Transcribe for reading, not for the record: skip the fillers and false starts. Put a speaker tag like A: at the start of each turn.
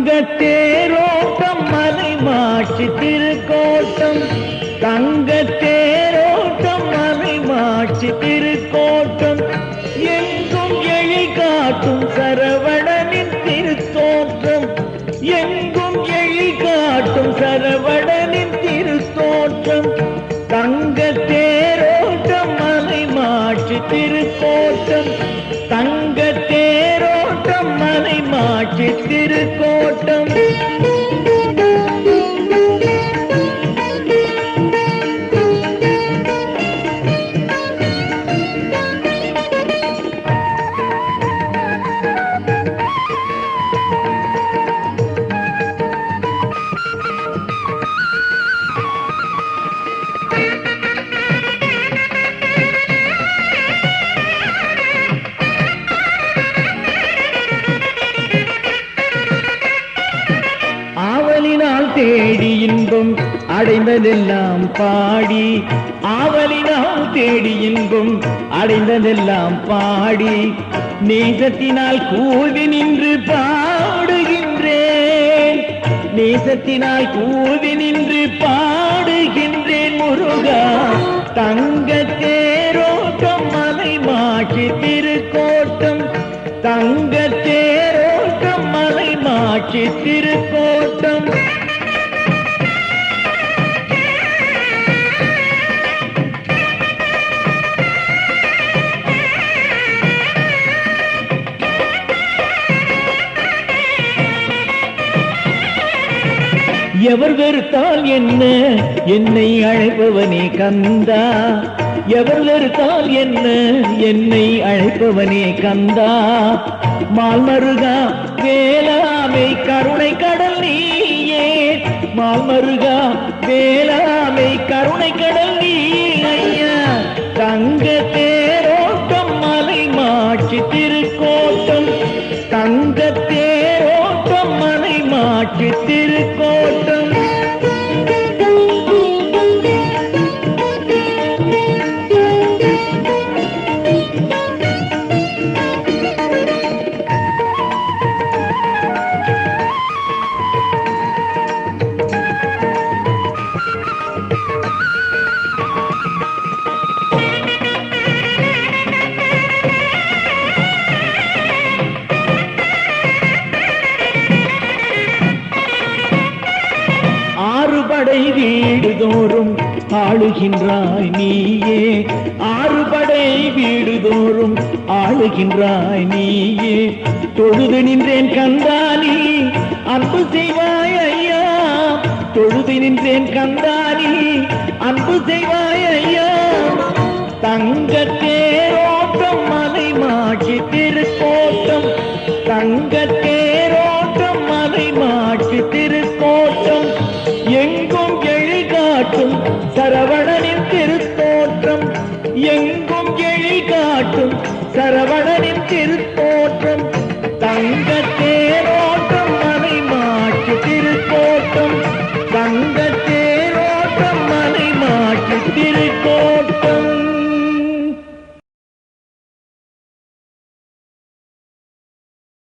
A: தங்கத்தேரோட்டம் மலை மாட்சி திருக்கோட்டம் தங்கத்தேரோட்டம் மலை மாட்சி திருக்கோட்டம் எங்கும் எழில் காட்டும் சரவணனின் திருத்தோற்றம் எங்கும் எழில் காட்டும் சரவணனின் திருத்தோற்றம் தங்கத்தேரோட்டம் மலை மாட்சி திருக்கோட்டம் தங்கத்தேரோட்டம் மலை மாட்சி திருக்கோட்டம் ஆவலினால் தேடி இன்பம் அடைந்ததெல்லாம் பாடி ஆவலினால் தேடி இன்பம் அடைந்ததெல்லாம் பாடி நேசத்தினால் கூவி நின்று பாடுகின்றேன் நேசத்தினால் கூவி நின்று பாடுகின்றேன் முருகா தங்கத்தேரோட்டம் மலை மாட்சி திருக்கோட்டம் தங்கத்தேரோட்டம் மலை மாட்சி திருக்கோட்டம் எவர் வெறுத்தால் என்ன என்னை அழைப்பவனே கந்தா எவர் வெறுத்தால் என்ன என்னை அழைப்பவனே கந்தா மால்மருகா வேளாமை கருணை கடல் நீயே மால்மருகா வேளாமை கருணை கடல் நீ ஐயா தங்கத்தேரோட்டம் மலை மாட்சி திருக்கோட்டம் தங்கத்தேரோட்டம் மலை மாட்சி திருக்கோட்டம் ஆறுபடை வீடுதோறும் ஆளுகின்றாய் நீயே ஆறுபடை வீடுதோறும் ஆளுகின்றாய் நீயே தொழுது நின்றேன் கந்தானி அன்பு செய்வாய் ஐயா தொழுது நின்றேன் கந்தானி அன்பு செய்வாய் ஐயா தங்கத்தேரோட்டம் மலை மாட்சி திருக்கோட்டம் தங்கத்தேரோட்டம் மலை மாட்சி திருக்கோட்டம் எங்கும் எழில் காட்டும் சரவணனின் திருத்தோற்றம் எங்கும் எழில் காட்டும் சரவணனின் திருத்தோற்றம் தங்கத்தேர்